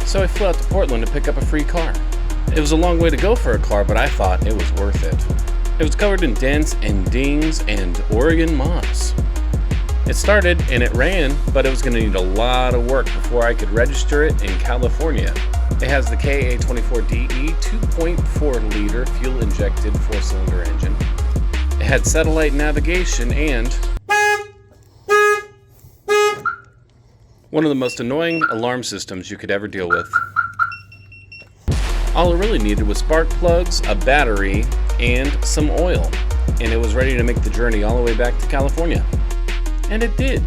So I flew out to Portland to pick up a free car. It was a long way to go for a car, but I thought it was worth it. It was covered in dents and dings and Oregon moss. It started and it ran, but it was going to need a lot of work before I could register it in California. It has the KA24DE 2.4 liter fuel injected 4-cylinder engine. It had satellite navigation and one of the most annoying alarm systems you could ever deal with. All it really needed was spark plugs, a battery, and some oil, and it was ready to make the journey all the way back to California. And it did.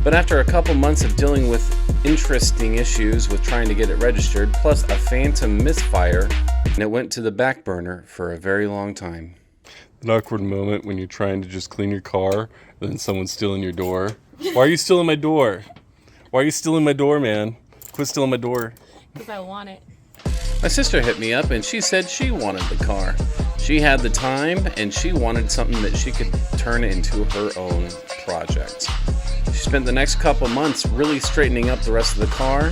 But after a couple months of dealing with interesting issues with trying to get it registered, plus a phantom misfire, and it went to the back burner for a very long time. An awkward moment when you're trying to just clean your car, and then someone's stealing your door. Why are you stealing my door? Why are you stealing my door, man? Quit stealing my door. Because I want it. My sister hit me up and she said she wanted the car. She had the time and she wanted something that she could turn into her own project. She spent the next couple months really straightening up the rest of the car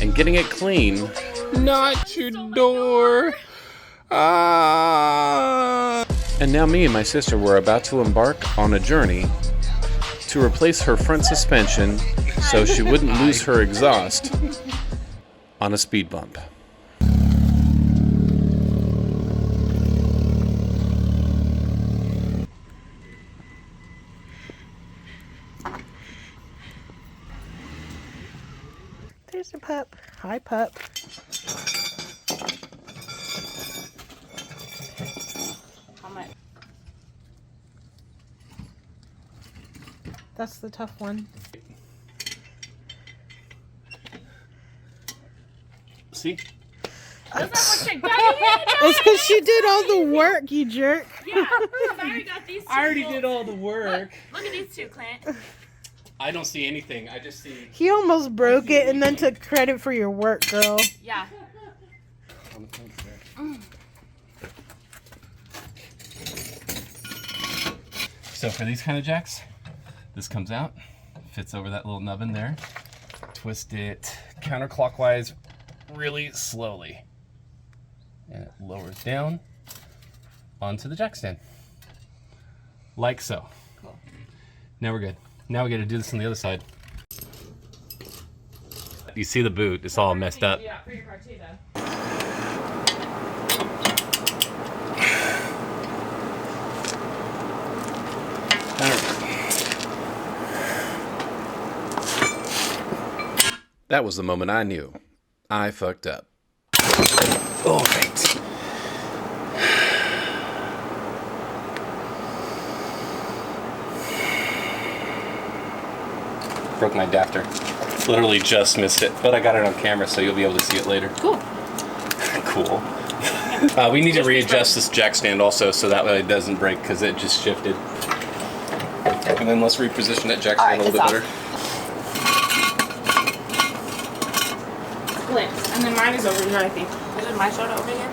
and getting it clean. Not your door. Ah. And now me and my sister were about to embark on a journey to replace her front suspension so she wouldn't lose her exhaust on a speed bump. There's a pup. Hi, pup. How much? That's the tough one. See? It's because she did all the work, you jerk. Yeah, I already got these two. I already did all the work. Look at these two, Clint. I don't see anything. I just see... He almost broke it and then took credit for your work, girl. Yeah. So for these kind of jacks, this comes out, fits over that little nubbin there. Twist it counterclockwise really slowly. And it lowers down onto the jack stand. Like so. Cool. Now we're good. Now we got to do this on the other side. You see the boot, it's all messed up. Yeah, for your car too, though. That was the moment I knew I fucked up. All right. Broke my adapter. Literally just missed it, but I got it on camera, so you'll be able to see it later. Cool. Cool. We need to readjust this jack stand also, so that way it doesn't break, because it just shifted. And then let's reposition that jack stand a little bit better. Clint. And then mine is over here, I think. Is my soda over here?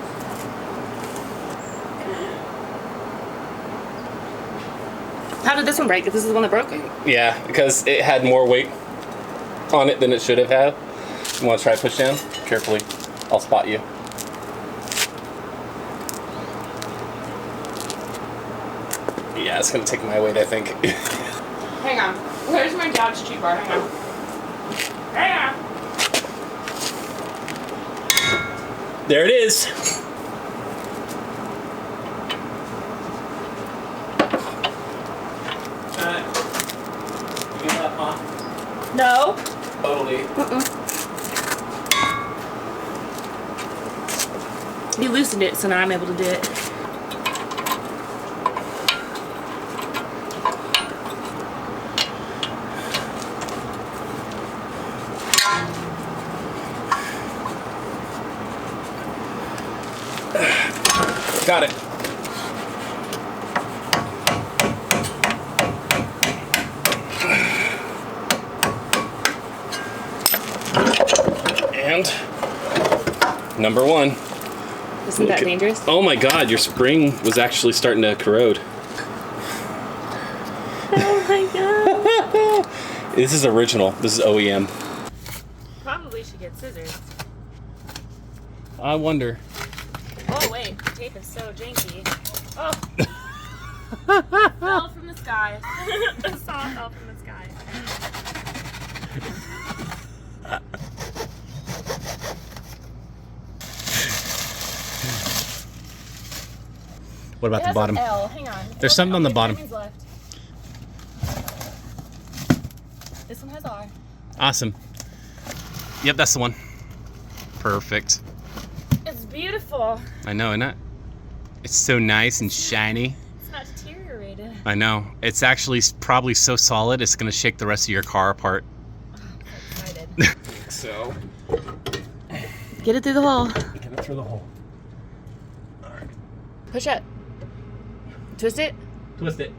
How did this one break? If this is the one that broke? Yeah, because it had more weight on it than it should have had. You want to try to push down? Carefully. I'll spot you. Yeah, it's going to take my weight, I think. Hang on. Where's my Dodge G-Bar? Hang on. Hang on. There it is. You get that, huh? No. Totally. You loosened it, so now I'm able to do it. Got it. And number one. Isn't that dangerous? Oh my god, your spring was actually starting to corrode. Oh my god. This is original. This is OEM. Probably. probably should get scissors. I wonder. Oh wait, the tape is so janky. Oh. Fell from the sky. The saw fell from the sky. What about It the has bottom? an L. Hang on. There's something on the bottom. Left. This one has R. Awesome. Yep, that's the one. Perfect. It's beautiful. I know, isn't it? It's so nice and shiny. It's not deteriorated. I know. It's actually probably so solid, it's going to shake the rest of your car apart. Oh, I'm so excited. So, Get it through the hole. get it through the hole. Push it. Twist it. Twist it.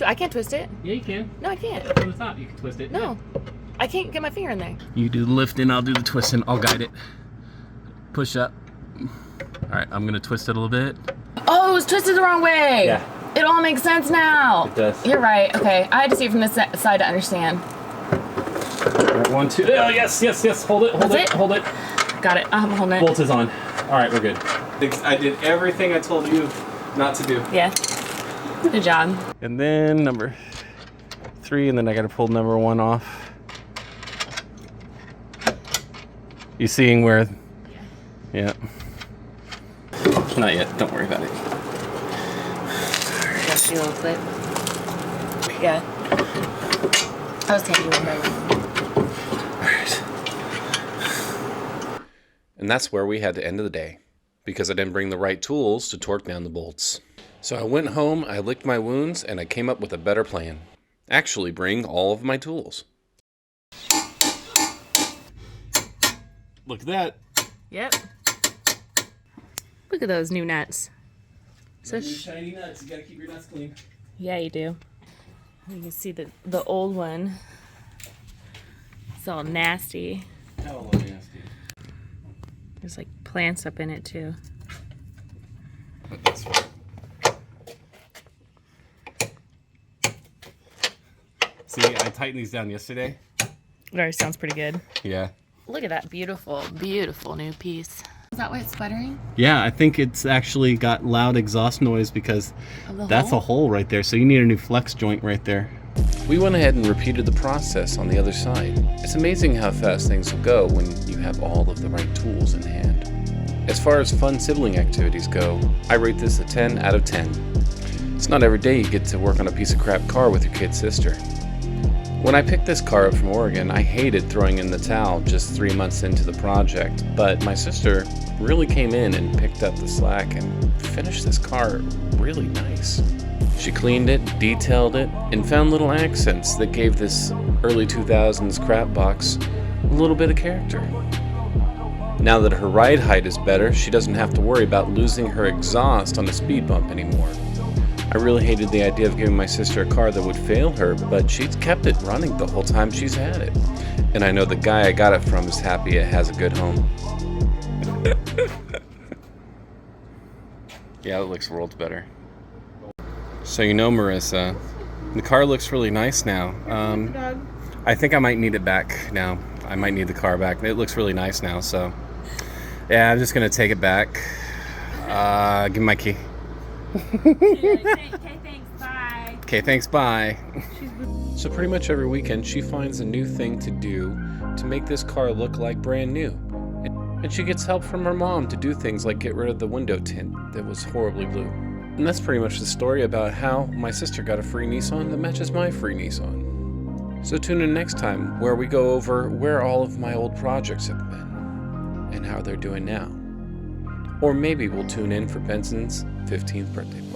I can't twist it. Yeah, you can. No, I can't. From the top, you can twist it. No. I can't get my finger in there. You do the lifting, I'll do the twisting. I'll guide it. Push up. All right, I'm going to twist it a little bit. Oh, it was twisted the wrong way. Yeah. It all makes sense now. It does. You're right. Okay. I had to see it from this side to understand. All right, 1, 2. Oh, yes. Hold it. That's it? Hold it. Got it. I'm holding it. Bolt is on. All right, we're good. I did everything I told you not to do. Yeah. Good job. And then number 3, and then I got to pull number 1 off. You seeing where? Yeah. Not yet. Don't worry about it. Got the little clip. Yeah. I was taking one by one. And that's where we had to end of the day, because I didn't bring the right tools to torque down the bolts. So I went home, I licked my wounds, and I came up with a better plan. Actually bring all of my tools. Look at that. Yep. Look at those new nuts. So shiny nuts, you gotta keep your nuts clean. yeah, you do. You can see the old one. It's all nasty. Hell of nasty. There's like plants up in it too. That's right. See, I tightened these down yesterday. It already sounds pretty good. Yeah. Look at that beautiful, beautiful new piece. Is that why it's sputtering? Yeah, I think it's actually got loud exhaust noise because Of the that's hole? a hole right there. So you need a new flex joint right there. We went ahead and repeated the process on the other side. It's amazing how fast things will go when you have all of the right tools in hand. As far as fun sibling activities go, I rate this a 10 out of 10. It's not every day you get to work on a piece of crap car with your kid sister. When I picked this car up from Oregon, I hated throwing in the towel just 3 months into the project, but my sister really came in and picked up the slack and finished this car really nice. She cleaned it, detailed it, and found little accents that gave this early 2000s crap box a little bit of character. Now that her ride height is better, she doesn't have to worry about losing her exhaust on a speed bump anymore. I really hated the idea of giving my sister a car that would fail her, but she's kept it running the whole time she's had it. And I know the guy I got it from is happy it has a good home. Yeah, it looks worlds better. So you know, Marissa, the car looks really nice now. I think I might need it back now. I might need the car back. It looks really nice now, so yeah, I'm just gonna take it back. Give me my key. Okay, thanks, bye. Okay, thanks, bye. So pretty much every weekend she finds a new thing to do to make this car look like brand new. And she gets help from her mom to do things like get rid of the window tint that was horribly blue. And that's pretty much the story about how my sister got a free Nissan that matches my free Nissan. So tune in next time where we go over where all of my old projects have been and how they're doing now. Or maybe we'll tune in for Benson's 15th birthday party.